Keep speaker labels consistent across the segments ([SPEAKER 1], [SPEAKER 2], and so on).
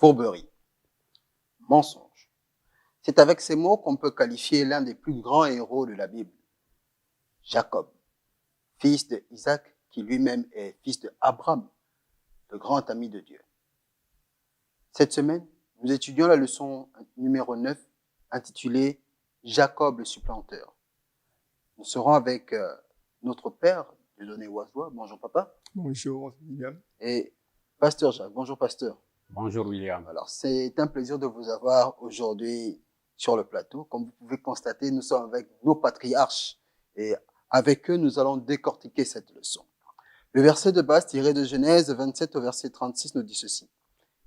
[SPEAKER 1] fourberie, mensonge. C'est avec ces mots qu'on peut qualifier l'un des plus grands héros de la Bible, Jacob, fils d'Isaac, qui lui-même est fils d'Abraham, le grand ami de Dieu. Cette semaine, nous étudions la leçon numéro 9, intitulée « Jacob le supplanteur ». Nous serons avec notre père, Dieudonné Ouazoua. Bonjour papa.
[SPEAKER 2] Bonjour William.
[SPEAKER 1] Et pasteur Jacques. Bonjour pasteur.
[SPEAKER 3] Bonjour William.
[SPEAKER 1] Alors c'est un plaisir de vous avoir aujourd'hui sur le plateau. Comme vous pouvez constater, nous sommes avec nos patriarches et avec eux, nous allons décortiquer cette leçon. Le verset de base tiré de Genèse 27 au verset 36 nous dit ceci.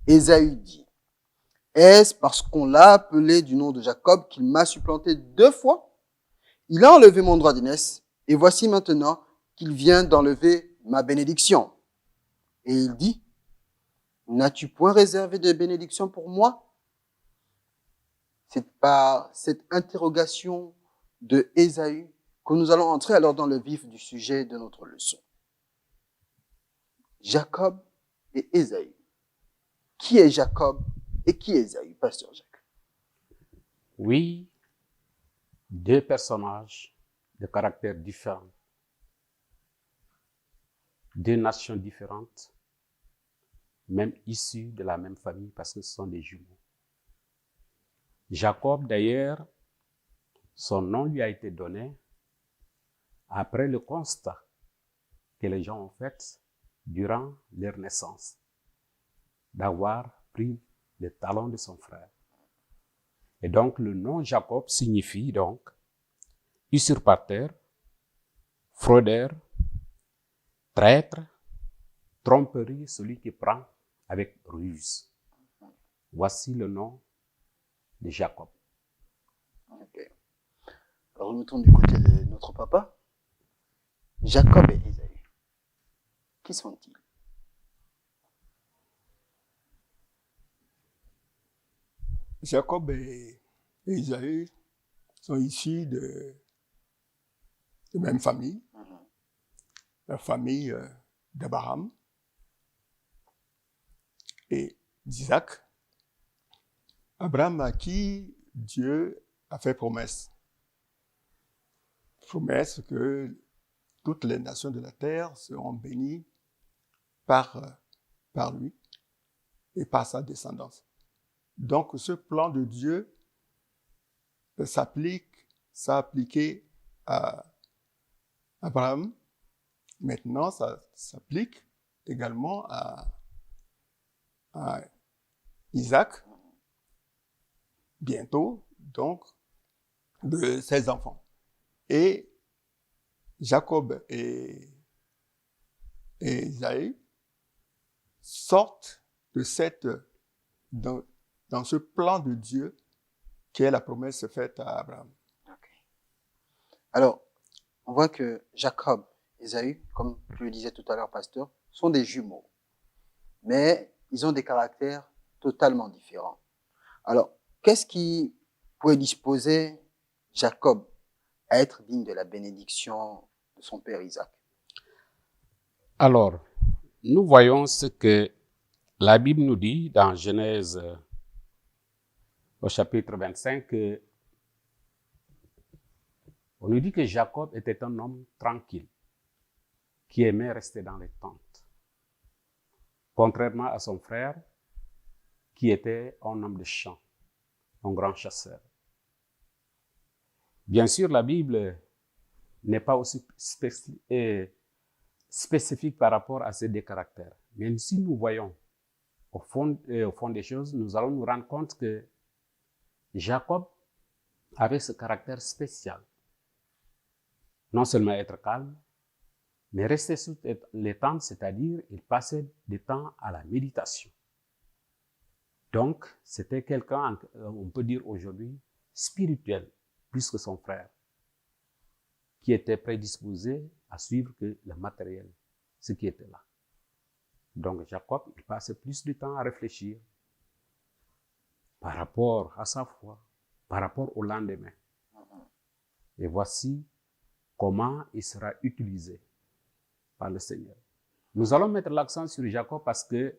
[SPEAKER 1] Ésaü dit, est-ce parce qu'on l'a appelé du nom de Jacob qu'il m'a supplanté 2 fois? Il a enlevé mon droit d'aînesse et voici maintenant qu'il vient d'enlever ma bénédiction. Et il dit, n'as-tu point réservé de bénédiction pour moi? C'est par cette interrogation de Ésaü que nous allons entrer alors dans le vif du sujet de notre leçon. Jacob et Ésaü. Qui est Jacob et qui est Ésaü, pasteur Jacques?
[SPEAKER 3] Oui, 2 personnages de caractères différents, 2 nations différentes, même issus de la même famille parce que ce sont des jumeaux. Jacob, d'ailleurs, son nom lui a été donné après le constat que les gens ont fait durant leur naissance, d'avoir pris le talon de son frère. Et donc, le nom Jacob signifie donc usurpateur, fraudeur, traître, tromperie, celui qui prend avec ruse. Voici le nom de Jacob.
[SPEAKER 1] Okay. Alors, nous tournons du côté de notre papa. Jacob et Ésaü. Qui sont-ils?
[SPEAKER 2] Jacob et Ésaü sont issus de même famille, la famille d'Abraham et d'Isaac. Abraham à qui Dieu a fait promesse que toutes les nations de la terre seront bénies par lui et par sa descendance. Donc, ce plan de Dieu s'appliquait à Abraham. Maintenant, ça s'applique également à Isaac. Bientôt, donc, de ses enfants. Et Jacob et Ésaü sortent dans ce plan de Dieu qui est la promesse faite à Abraham.
[SPEAKER 1] Okay. Alors, on voit que Jacob et Ésaü, comme je le disais tout à l'heure, pasteur, sont des jumeaux. Mais ils ont des caractères totalement différents. Alors, qu'est-ce qui pourrait disposer Jacob à être digne de la bénédiction de son père Isaac?
[SPEAKER 3] Alors, nous voyons ce que la Bible nous dit dans Genèse au chapitre 25, on nous dit que Jacob était un homme tranquille, qui aimait rester dans les tentes, contrairement à son frère, qui était un homme de champ, un grand chasseur. Bien sûr, la Bible n'est pas aussi spécifique par rapport à ces 2 caractères. Mais si nous voyons au fond des choses, nous allons nous rendre compte que Jacob avait ce caractère spécial. Non seulement être calme, mais rester sous les tentes, c'est-à-dire il passait du temps à la méditation. Donc, c'était quelqu'un, on peut dire aujourd'hui, spirituel, plus que son frère, qui était prédisposé à suivre que le matériel, ce qui était là. Donc, Jacob, il passait plus de temps à réfléchir par rapport à sa foi, par rapport au lendemain. Et voici comment il sera utilisé par le Seigneur. Nous allons mettre l'accent sur Jacob parce que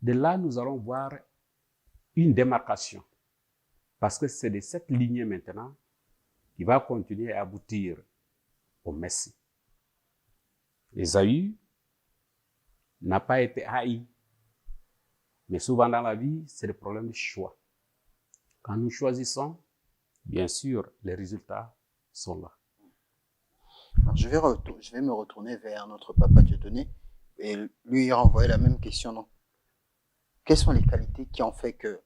[SPEAKER 3] de là, nous allons voir une démarcation. Parce que c'est de cette lignée maintenant qui va continuer à aboutir au Messie. Ésaü n'a pas été haï. Mais souvent dans la vie, c'est le problème de choix. Quand nous choisissons, bien sûr, les résultats sont là.
[SPEAKER 1] Alors, je vais me retourner vers notre papa Dieudonné et lui renvoyer la même question. Donc, quelles sont les qualités qui ont fait que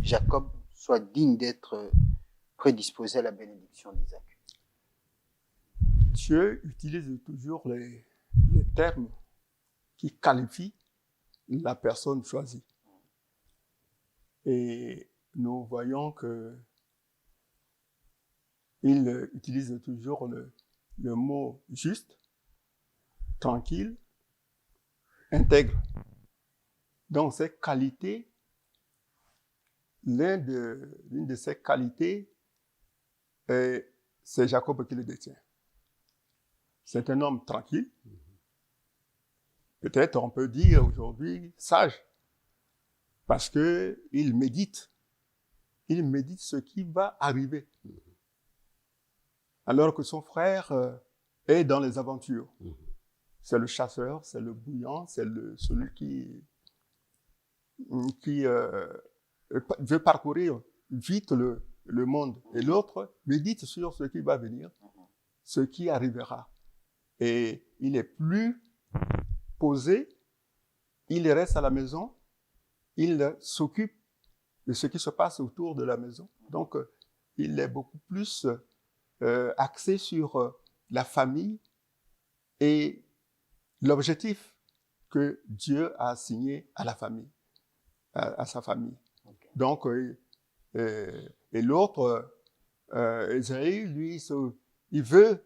[SPEAKER 1] Jacob soit digne d'être prédisposé à la bénédiction d'Isaac?
[SPEAKER 2] Dieu utilise toujours les termes qui qualifient la personne choisie. Et nous voyons que il utilise toujours le mot juste, tranquille, intègre. Donc ces qualités, l'une de ces qualités, c'est Jacob qui le détient. C'est un homme tranquille. Peut-être on peut dire aujourd'hui sage, parce que il médite ce qui va arriver. Alors que son frère est dans les aventures. C'est le chasseur, c'est le bouillant, c'est celui qui veut parcourir vite le monde. Et l'autre médite sur ce qui va venir, ce qui arrivera. Et il est plus posé, il reste à la maison, il s'occupe de ce qui se passe autour de la maison. Donc, il est beaucoup plus axé sur la famille et l'objectif que Dieu a assigné à la famille, à sa famille. Okay. Donc, et l'autre, Ésaü, lui, il veut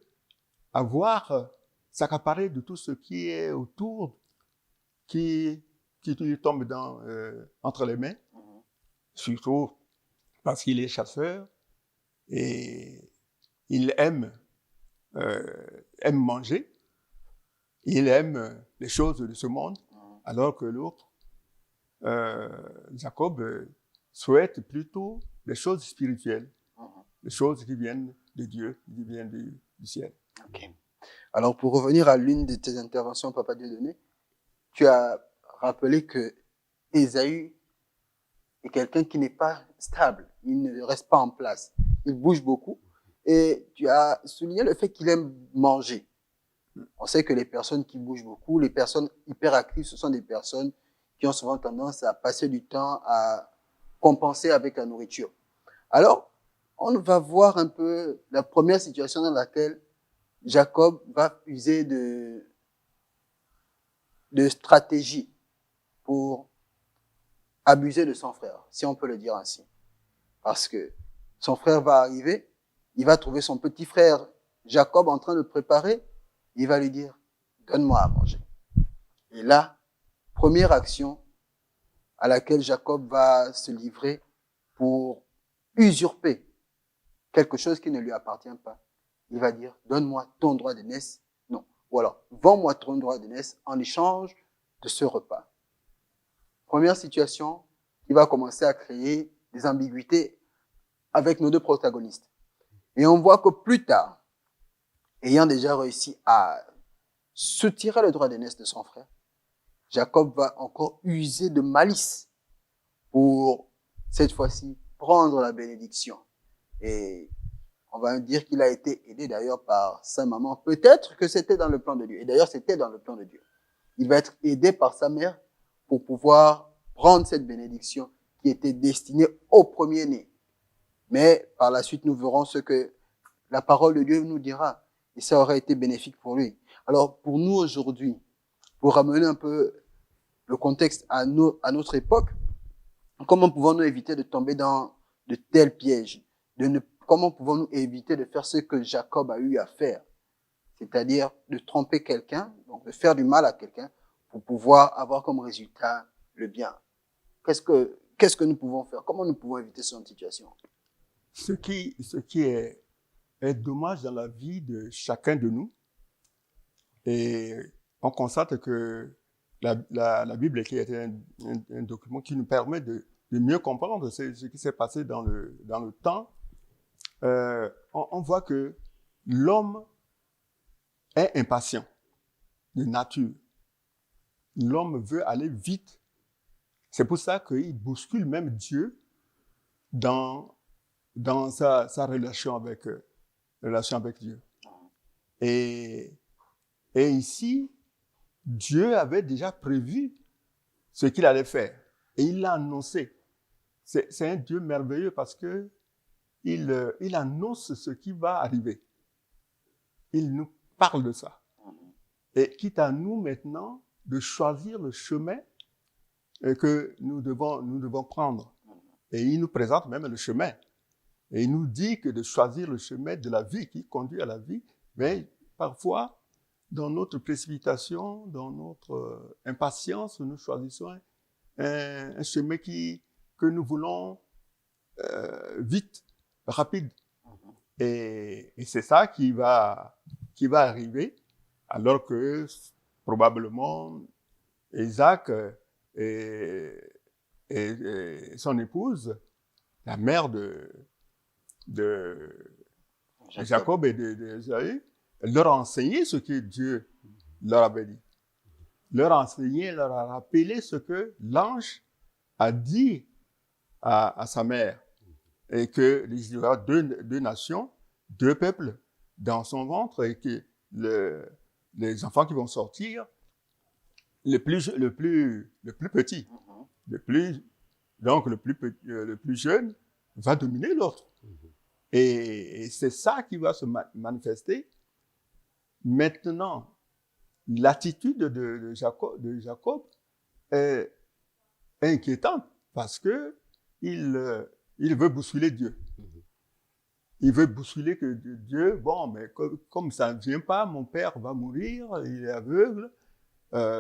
[SPEAKER 2] s'accaparer de tout ce qui est autour, qui lui tombe entre les mains, surtout parce qu'il est chasseur et il aime manger, il aime les choses de ce monde, alors que l'autre, Jacob, souhaite plutôt les choses spirituelles, les choses qui viennent de Dieu, qui viennent du ciel.
[SPEAKER 1] Okay. Alors, pour revenir à l'une de tes interventions, Papa Dieudonné, tu as rappelé que Ésaü est quelqu'un qui n'est pas stable, il ne reste pas en place, il bouge beaucoup, et tu as souligné le fait qu'il aime manger. On sait que les personnes qui bougent beaucoup, les personnes hyperactives, ce sont des personnes qui ont souvent tendance à passer du temps à compenser avec la nourriture. Alors, on va voir un peu la première situation dans laquelle Jacob va user de stratégie pour abuser de son frère, si on peut le dire ainsi. Parce que son frère va arriver, il va trouver son petit frère Jacob en train de préparer, il va lui dire « Donne-moi à manger ». Et là, première action à laquelle Jacob va se livrer pour usurper quelque chose qui ne lui appartient pas. Il va dire « Donne-moi ton droit d'aînesse ». Non. Ou alors « Vends-moi ton droit d'aînesse en échange de ce repas ». Première situation qui va commencer à créer des ambiguïtés avec nos deux protagonistes. Et on voit que plus tard, ayant déjà réussi à soutirer le droit d'aînesse de son frère, Jacob va encore user de malice pour, cette fois-ci, prendre la bénédiction. Et on va dire qu'il a été aidé d'ailleurs par sa maman. Peut-être que c'était dans le plan de Dieu. Et d'ailleurs, c'était dans le plan de Dieu. Il va être aidé par sa mère pour pouvoir prendre cette bénédiction qui était destinée au premier-né. Mais par la suite, nous verrons ce que la parole de Dieu nous dira. Et ça aurait été bénéfique pour lui. Alors, pour nous aujourd'hui, pour ramener un peu le contexte à notre époque, comment pouvons-nous éviter de tomber dans de tels pièges? Comment pouvons-nous éviter de faire ce que Jacob a eu à faire? C'est-à-dire de tromper quelqu'un, donc de faire du mal à quelqu'un pour pouvoir avoir comme résultat le bien. Qu'est-ce que nous pouvons faire? Comment nous pouvons éviter cette situation?
[SPEAKER 2] Ce qui est dommage dans la vie de chacun de nous, et on constate que la Bible qui est un document qui nous permet mieux comprendre ce qui s'est passé dans le temps, on voit que l'homme est impatient de nature. L'homme veut aller vite. C'est pour ça qu'il bouscule même Dieu dans sa relation avec Dieu. Et ici, Dieu avait déjà prévu ce qu'il allait faire. Et il l'a annoncé. C'est un Dieu merveilleux parce que il annonce ce qui va arriver. Il nous parle de ça. Et quitte à nous maintenant de choisir le chemin que nous devons prendre. Et il nous présente même le chemin. Et il nous dit que de choisir le chemin de la vie qui conduit à la vie, mais parfois, dans notre précipitation, dans notre impatience, nous choisissons un chemin que nous voulons vite, rapide. Et c'est ça qui va arriver, alors que probablement Isaac et son épouse, la mère de Jacob et d'Ésaü, leur a enseigné ce que Dieu leur avait dit. Leur a enseigné, leur a rappelé ce que l'ange a dit à sa mère. Et qu'il y aura deux nations, deux peuples dans son ventre, et que les enfants qui vont sortir, le plus petit, le plus jeune va dominer l'autre. Et c'est ça qui va se manifester. Maintenant, l'attitude de Jacob est inquiétante parce que il veut bousculer Dieu. Il veut bousculer que Dieu, bon, mais comme ça ne vient pas, mon père va mourir, il est aveugle,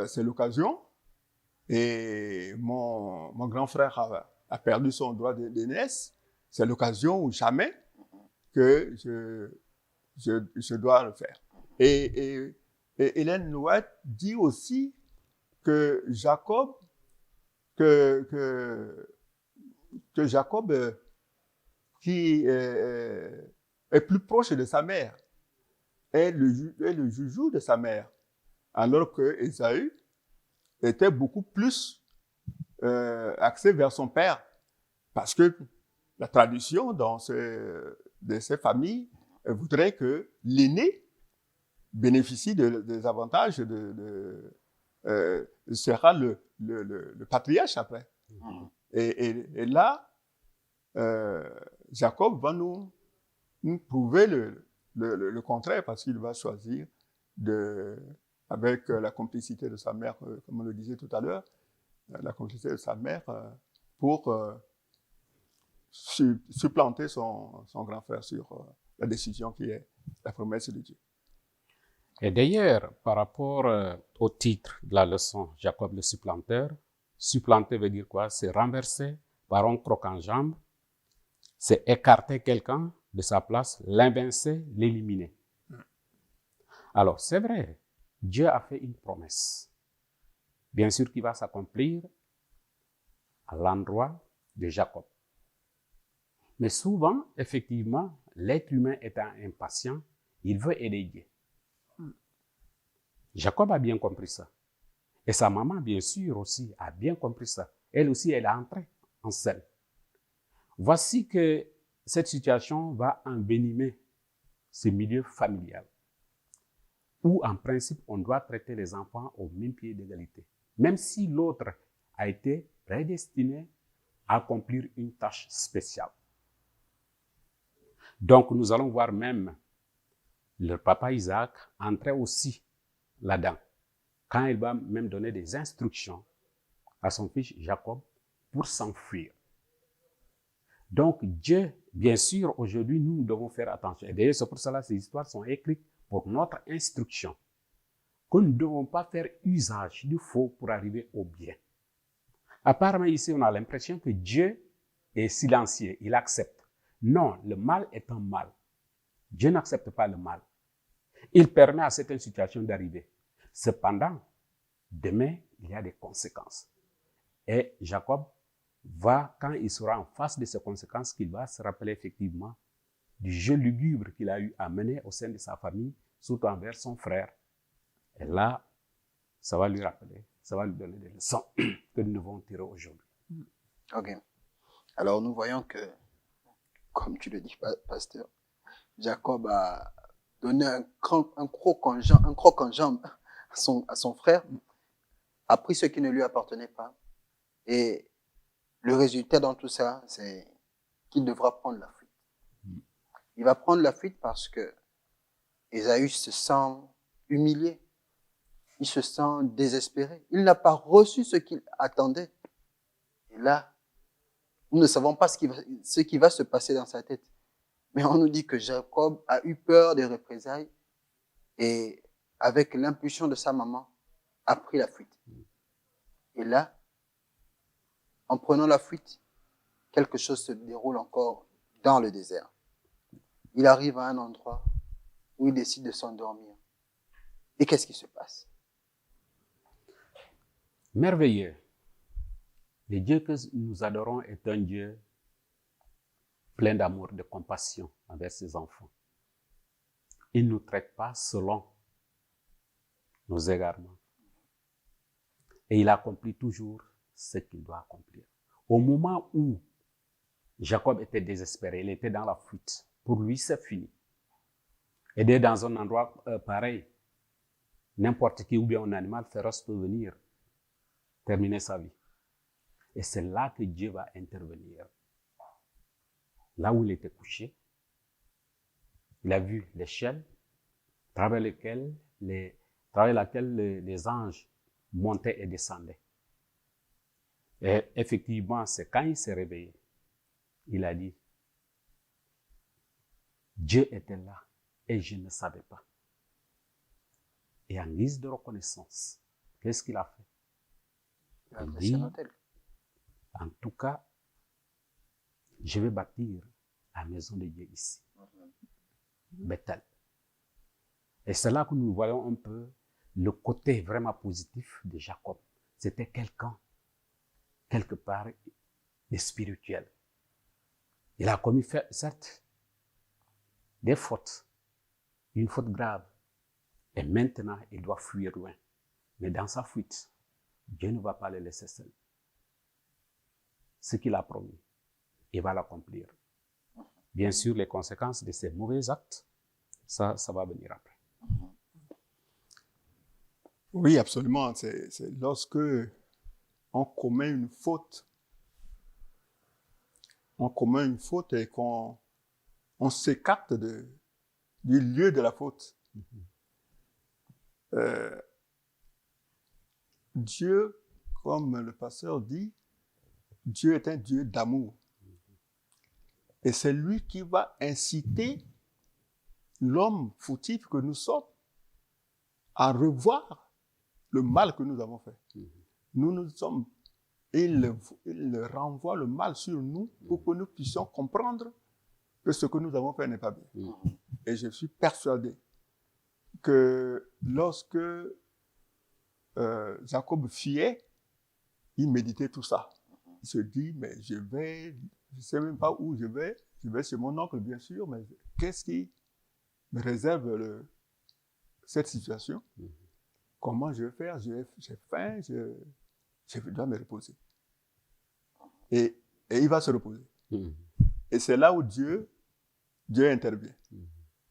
[SPEAKER 2] c'est l'occasion. Et mon grand frère a perdu son droit d'aînesse, c'est l'occasion ou jamais que je dois le faire. Et Ellen White dit aussi que Jacob, qui est plus proche de sa mère, est le joujou de sa mère, alors que Ésaü était beaucoup plus axé vers son père, parce que la tradition de ces familles voudrait que l'aîné bénéficie des avantages sera le patriarche après. Et là, Jacob va nous prouver le contraire, parce qu'il va choisir avec la complicité de sa mère, comme on le disait tout à l'heure, la complicité de sa mère pour supplanter son grand frère sur la décision qui est la promesse de Dieu.
[SPEAKER 3] Et d'ailleurs, par rapport au titre de la leçon, Jacob le supplanteur, supplanter veut dire quoi? C'est renverser par un croc en jambe, c'est écarter quelqu'un de sa place, l'évincer, l'éliminer. Alors, c'est vrai, Dieu a fait une promesse, bien sûr qui va s'accomplir à l'endroit de Jacob. Mais souvent, effectivement, l'être humain étant impatient, il veut aider Dieu. Jacob a bien compris ça. Et sa maman, bien sûr, aussi, a bien compris ça. Elle aussi, elle est entrée en scène. Voici que cette situation va envenimer ce milieu familial, où, en principe, on doit traiter les enfants au même pied d'égalité, même si l'autre a été prédestiné à accomplir une tâche spéciale. Donc, nous allons voir même leur papa Isaac entrer aussi là-dedans, quand il va même donner des instructions à son fils Jacob pour s'enfuir. Donc Dieu, bien sûr, aujourd'hui, nous devons faire attention. Et d'ailleurs, c'est pour cela que ces histoires sont écrites pour notre instruction, que nous ne devons pas faire usage du faux pour arriver au bien. Apparemment, ici, on a l'impression que Dieu est silencieux, il accepte. Non, le mal est un mal. Dieu n'accepte pas le mal. Il permet à certaines situations d'arriver. Cependant, demain, il y a des conséquences. Et Jacob quand il sera en face de ces conséquences, qu'il va se rappeler effectivement du jeu lugubre qu'il a eu à mener au sein de sa famille, surtout envers son frère. Et là, ça va lui rappeler, ça va lui donner des leçons que nous devons tirer aujourd'hui.
[SPEAKER 1] Ok. Alors, nous voyons que, comme tu le dis, pasteur, Jacob a donné un croc en jambe à son frère, a pris ce qui ne lui appartenait pas. Et le résultat dans tout ça, c'est qu'il devra prendre la fuite. Il va prendre la fuite parce que Ésaü se sent humilié. Il se sent désespéré. Il n'a pas reçu ce qu'il attendait. Et là, nous ne savons pas ce qui va se passer dans sa tête. Mais on nous dit que Jacob a eu peur des représailles et, avec l'impulsion de sa maman, a pris la fuite. Et là, en prenant la fuite, quelque chose se déroule encore dans le désert. Il arrive à un endroit où il décide de s'endormir. Et qu'est-ce qui se passe?
[SPEAKER 3] Merveilleux. Le Dieu que nous adorons est un Dieu plein d'amour, de compassion envers ses enfants. Il ne nous traite pas selon nos égarements. Et il accomplit toujours ce qu'il doit accomplir. Au moment où Jacob était désespéré, il était dans la fuite. Pour lui, c'est fini. Et dès dans un endroit pareil, n'importe qui ou bien un animal féroce peut venir terminer sa vie. Et c'est là que Dieu va intervenir. Là où il était couché, il a vu l'échelle à travers laquelle les anges montaient et descendaient. Et effectivement, c'est quand il s'est réveillé, il a dit, Dieu était là et je ne savais pas. Et en guise de reconnaissance, qu'est-ce qu'il a fait? Il dit, en tout cas, je vais bâtir la maison de Dieu ici, Bethel. Et c'est là que nous voyons un peu le côté vraiment positif de Jacob. C'était quelqu'un, quelque part, de spirituel. Il a commis, certes, des fautes, une faute grave. Et maintenant, il doit fuir loin. Mais dans sa fuite, Dieu ne va pas le laisser seul. Ce qu'il a promis, il va l'accomplir. Bien sûr, les conséquences de ces mauvais actes, ça va venir après.
[SPEAKER 2] Oui, absolument. C'est lorsque on commet une faute, et qu'on s'écarte du lieu de la faute. Dieu, comme le pasteur dit, Dieu est un Dieu d'amour. Et c'est lui qui va inciter l'homme fautif que nous sommes à revoir le mal que nous avons fait. Nous sommes, il renvoie le mal sur nous pour que nous puissions comprendre que ce que nous avons fait n'est pas bien. Et je suis persuadé que lorsque Jacob fuyait, il méditait tout ça. Il se dit, mais je ne sais même pas où je vais chez mon oncle, bien sûr, mais qu'est-ce qui me réserve cette situation? Comment je vais faire? J'ai faim, je dois me reposer. Et il va se reposer. Et c'est là où Dieu intervient.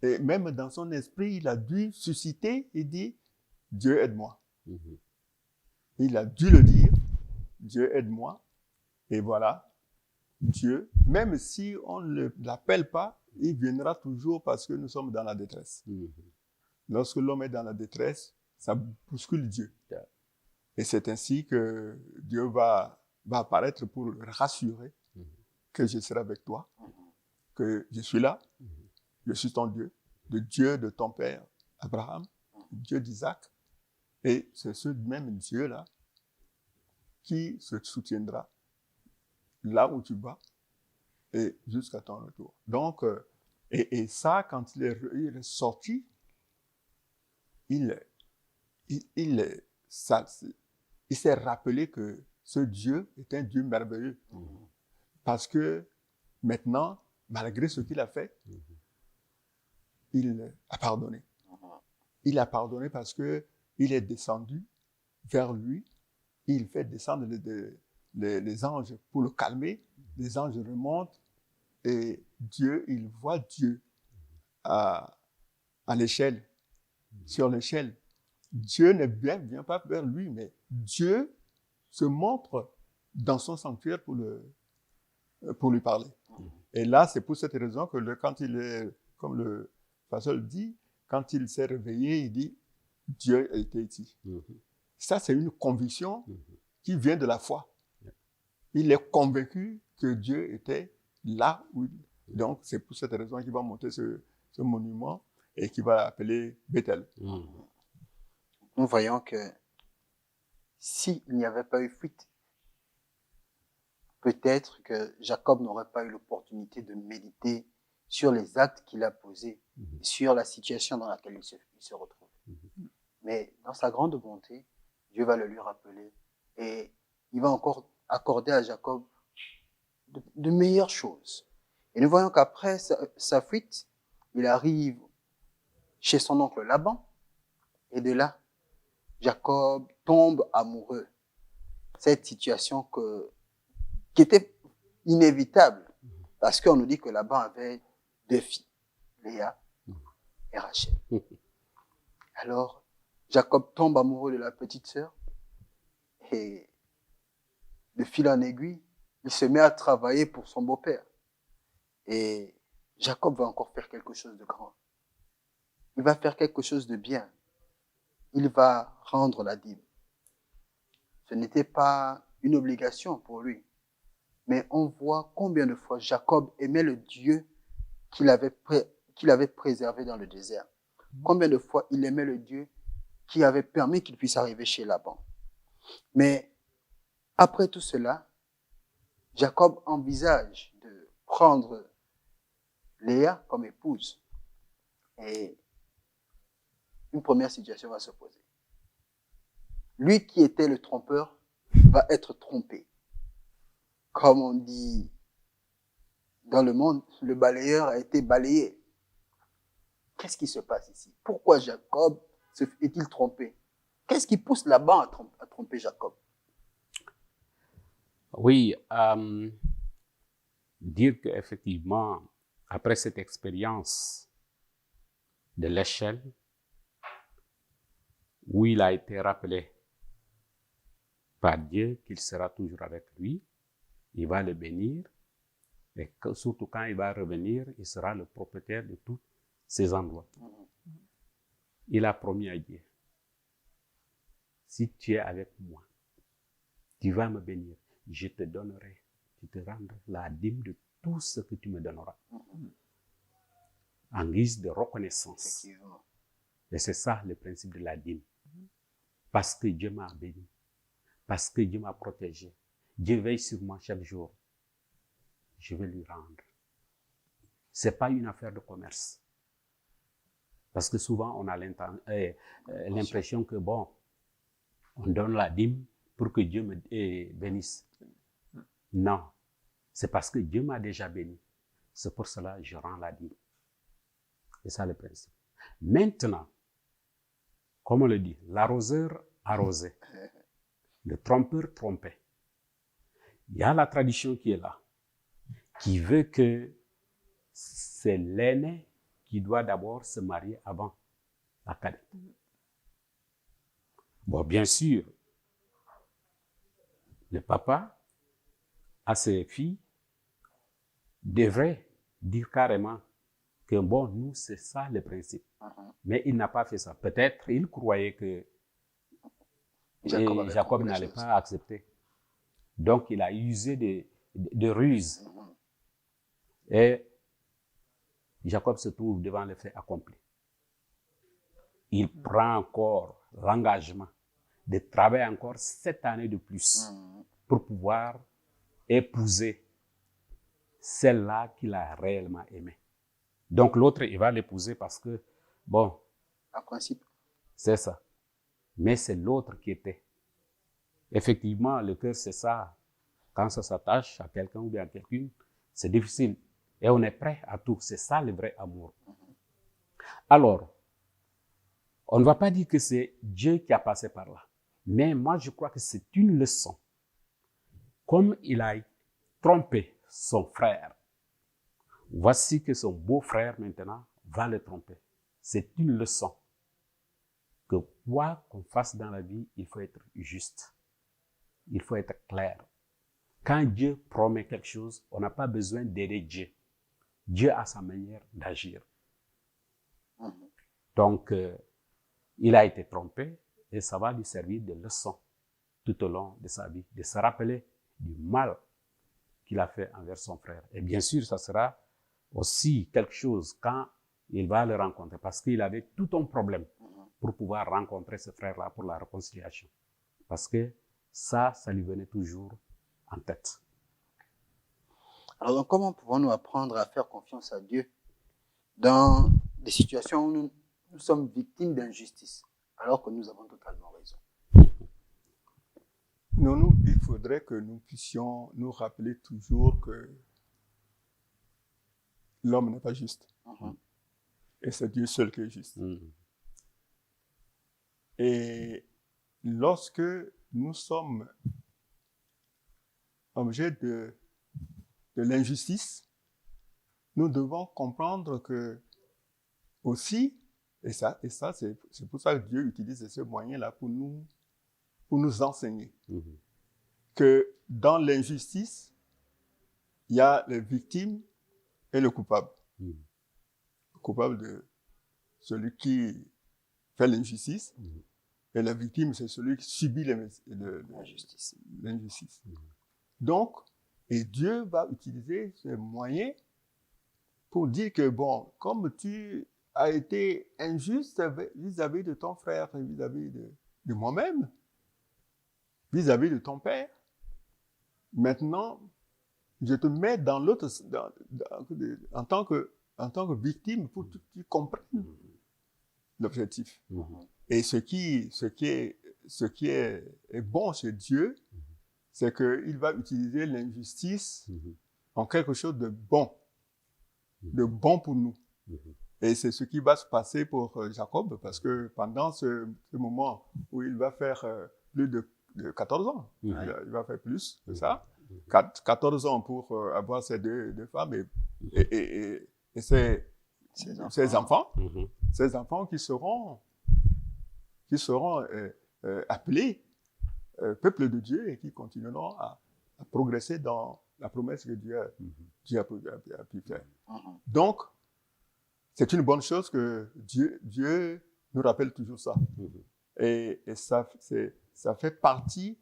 [SPEAKER 2] Et même dans son esprit, il a dû susciter et dire, Dieu aide-moi. Il a dû le dire, Dieu aide-moi. Et voilà, Dieu, même si on ne l'appelle pas, il viendra toujours parce que nous sommes dans la détresse. Lorsque l'homme est dans la détresse, ça bouscule Dieu. Et c'est ainsi que Dieu va apparaître pour le rassurer que je serai avec toi, que je suis là, je suis ton Dieu, le Dieu de ton père Abraham, le Dieu d'Isaac. Et c'est ce même Dieu-là qui se soutiendra là où tu vas et jusqu'à ton retour. Donc, et ça, quand il est sorti, il s'est rappelé que ce Dieu est un Dieu merveilleux. Parce que maintenant, malgré ce qu'il a fait, il a pardonné. Il a pardonné parce que il est descendu vers lui. Il fait descendre les anges pour le calmer. Les anges remontent et Dieu, il voit Dieu à l'échelle, sur l'échelle. Dieu ne vient pas vers lui, mais Dieu se montre dans son sanctuaire pour lui parler. Et là, c'est pour cette raison que quand il est, comme le pasteur dit, quand il s'est réveillé, il dit, Dieu était ici. Ça, c'est une conviction qui vient de la foi. Il est convaincu que Dieu était là où il est. Donc, c'est pour cette raison qu'il va monter ce monument et qu'il va appeler Bethel.
[SPEAKER 1] Nous voyons que s'il n'y avait pas eu fuite, peut-être que Jacob n'aurait pas eu l'opportunité de méditer sur les actes qu'il a posés, sur la situation dans laquelle il se retrouve. Mais dans sa grande bonté, Dieu va le lui rappeler et il va encore accorder à Jacob de meilleures choses. Et nous voyons qu'après sa fuite, il arrive chez son oncle Laban et de là, Jacob tombe amoureux. Cette situation qui était inévitable parce qu'on nous dit que Laban avait 2 filles, Léa et Rachel. Alors, Jacob tombe amoureux de la petite sœur et de fil en aiguille, il se met à travailler pour son beau-père. Et Jacob va encore faire quelque chose de grand. Il va faire quelque chose de bien. Il va rendre la dîme. Ce n'était pas une obligation pour lui. Mais on voit combien de fois Jacob aimait le Dieu qu'il avait préservé dans le désert. Combien de fois il aimait le Dieu qui avait permis qu'il puisse arriver chez Laban. Mais après tout cela, Jacob envisage de prendre Léa comme épouse. Et une première situation va se poser. Lui qui était le trompeur va être trompé. Comme on dit dans le monde, le balayeur a été balayé. Qu'est-ce qui se passe ici? Pourquoi Jacob est-il trompé? Qu'est-ce qui pousse Laban à tromper Jacob?
[SPEAKER 3] Oui, dire qu'effectivement, après cette expérience de l'échelle, où il a été rappelé par Dieu qu'il sera toujours avec lui, il va le bénir, et surtout quand il va revenir, il sera le propriétaire de tous ces endroits. Il a promis à Dieu, si tu es avec moi, tu vas me bénir, je te donnerai, tu te rendrai la dîme de tout ce que tu me donneras, en guise de reconnaissance. Et c'est ça le principe de la dîme. Parce que Dieu m'a béni, parce que Dieu m'a protégé, Dieu veille sur moi chaque jour, je vais lui rendre. Ce n'est pas une affaire de commerce. Parce que souvent, on a l'impression que, bon, on donne la dîme pour que Dieu me bénisse. Non, c'est parce que Dieu m'a déjà béni. C'est pour cela que je rends la dîme. C'est ça le principe. Maintenant, comme on le dit, l'arroseur arrosait, le trompeur trompait. Il y a la tradition qui est là, qui veut que c'est l'aîné qui doit d'abord se marier avant la cadette. Bon, bien sûr, le papa à ses filles devrait dire carrément que bon, nous, c'est ça le principe. Mais il n'a pas fait ça. Peut-être il croyait que Jacob n'allait pas accepter. Donc, il a usé de ruse. Et Jacob se trouve devant le fait accompli. Il prend encore l'engagement de travailler encore 7 années de plus pour pouvoir épouser celle-là qu'il a réellement aimée. Donc, l'autre, il va l'épouser parce que, bon,
[SPEAKER 1] en principe,
[SPEAKER 3] c'est ça. Mais c'est l'autre qui était Effectivement, le cœur, c'est ça. Quand ça s'attache à quelqu'un ou bien à quelqu'une, c'est difficile. Et on est prêt à tout. C'est ça le vrai amour. Alors, on ne va pas dire que c'est Dieu qui a passé par là. Mais moi, je crois que c'est une leçon. Comme il a trompé son frère, voici que son beau-frère maintenant va le tromper. C'est une leçon que quoi qu'on fasse dans la vie, il faut être juste. Il faut être clair. Quand Dieu promet quelque chose, on n'a pas besoin d'aider Dieu. Dieu a sa manière d'agir. Donc, il a été trompé et ça va lui servir de leçon tout au long de sa vie, de se rappeler du mal qu'il a fait envers son frère. Et bien sûr, ça sera aussi quelque chose quand il va le rencontrer, parce qu'il avait tout un problème pour pouvoir rencontrer ce frère-là pour la réconciliation. Parce que ça lui venait toujours en tête.
[SPEAKER 1] Alors, donc, comment pouvons-nous apprendre à faire confiance à Dieu dans des situations où nous sommes victimes d'injustice, alors que nous avons totalement raison?
[SPEAKER 2] Non, il faudrait que nous puissions nous rappeler toujours que l'homme n'est pas juste. Et c'est Dieu seul qui est juste. Et lorsque nous sommes objets de l'injustice, nous devons comprendre que aussi, et ça c'est pour ça que Dieu utilise ce moyen-là pour nous enseigner, que dans l'injustice, il y a les victimes et le coupable. Le coupable de celui qui fait l'injustice, et la victime, c'est celui qui subit l'injustice. Donc, et Dieu va utiliser ce moyen pour dire que, bon, comme tu as été injuste vis-à-vis de ton frère, vis-à-vis de moi-même, vis-à-vis de ton père, maintenant, je te mets dans l'autre, en tant que victime pour que tu comprennes l'objectif. Et ce qui est bon chez Dieu, c'est qu'il va utiliser l'injustice en quelque chose de bon pour nous. Et c'est ce qui va se passer pour Jacob, parce que pendant ce moment où il va faire plus de 14 ans, il va faire plus que ça, 14 ans pour avoir ces deux femmes et ses enfants qui seront appelés peuple de Dieu et qui continueront à progresser dans la promesse que Dieu a pu faire. Donc, c'est une bonne chose que Dieu nous rappelle toujours ça. Et ça fait partie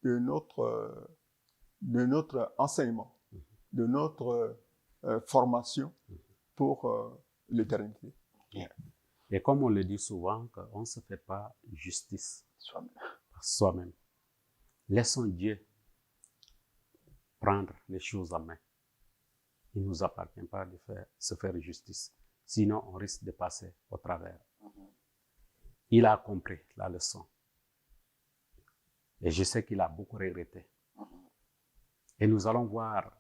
[SPEAKER 2] de notre enseignement, de notre formation pour l'éternité.
[SPEAKER 3] Et comme on le dit souvent, on ne se fait pas justice par soi-même. Laissons Dieu prendre les choses en main. Il ne nous appartient pas de se faire justice. Sinon, on risque de passer au travers. Il a compris la leçon. Et je sais qu'il a beaucoup regretté. Et nous allons voir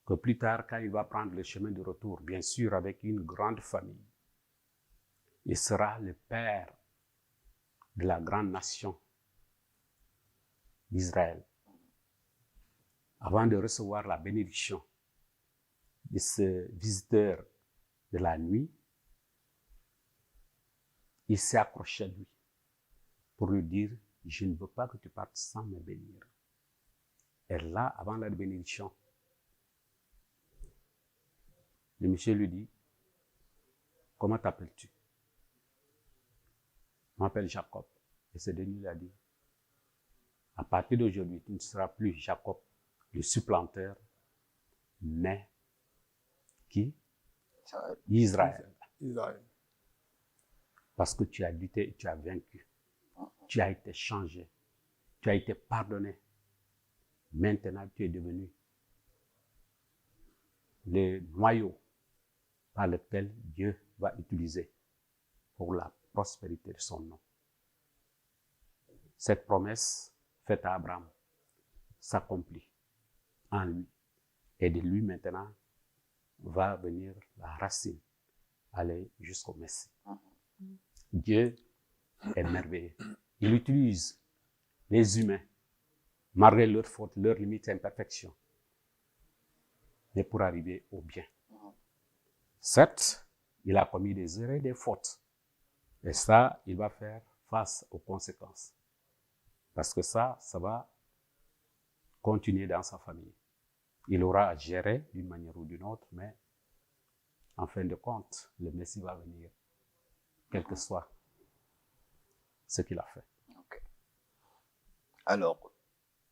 [SPEAKER 3] que plus tard, quand il va prendre le chemin du retour, bien sûr avec une grande famille, il sera le père de la grande nation d'Israël. Avant de recevoir la bénédiction de ce visiteur de la nuit, il s'est accroché à lui pour lui dire « Je ne veux pas que tu partes sans me bénir ». Et là, avant la bénédiction, le monsieur lui dit « Comment t'appelles-tu » ? « Je m'appelle Jacob ». Et ce dernier lui a dit « À partir d'aujourd'hui, tu ne seras plus Jacob, le supplanteur, mais qui ? Israël. Parce que tu as lutté et tu as vaincu. Tu as été changé. Tu as été pardonné. Maintenant, tu es devenu le noyau par lequel Dieu va utiliser pour la prospérité de son nom. Cette promesse faite à Abraham s'accomplit en lui. Et de lui maintenant va venir la racine, aller jusqu'au Messie. Dieu est merveilleux. Il utilise les humains, malgré leurs fautes, leurs limites et imperfections, mais pour arriver au bien. Certes, il a commis des erreurs et des fautes. Et ça, il va faire face aux conséquences. Parce que ça va continuer dans sa famille. Il aura à gérer d'une manière ou d'une autre, mais en fin de compte, le Messie va venir, quel que soit ce qu'il a fait.
[SPEAKER 1] Okay. Alors,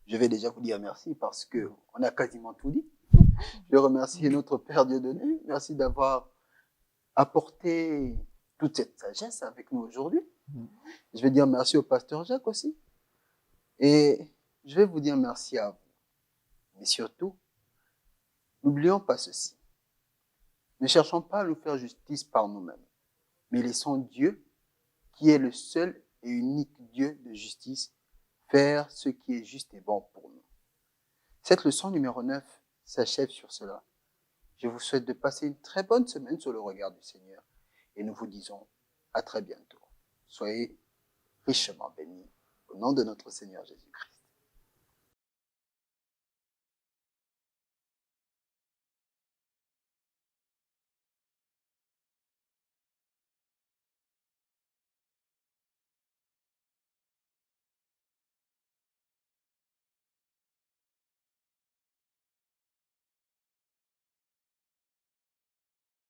[SPEAKER 1] je vais déjà vous dire merci parce qu'on a quasiment tout dit. Je veux remercier notre Père Dieudonné. Merci d'avoir apporté toute cette sagesse avec nous aujourd'hui. Je vais dire merci au pasteur Jacques aussi. Et je vais vous dire merci à vous. Mais surtout, n'oublions pas ceci. Ne cherchons pas à nous faire justice par nous-mêmes, mais laissons Dieu, qui est le seul et unique Dieu de justice, faire ce qui est juste et bon pour nous. Cette leçon numéro 9 s'achève sur cela. Je vous souhaite de passer une très bonne semaine sur le regard du Seigneur et nous vous disons à très bientôt. Soyez richement bénis au nom de notre Seigneur Jésus-Christ.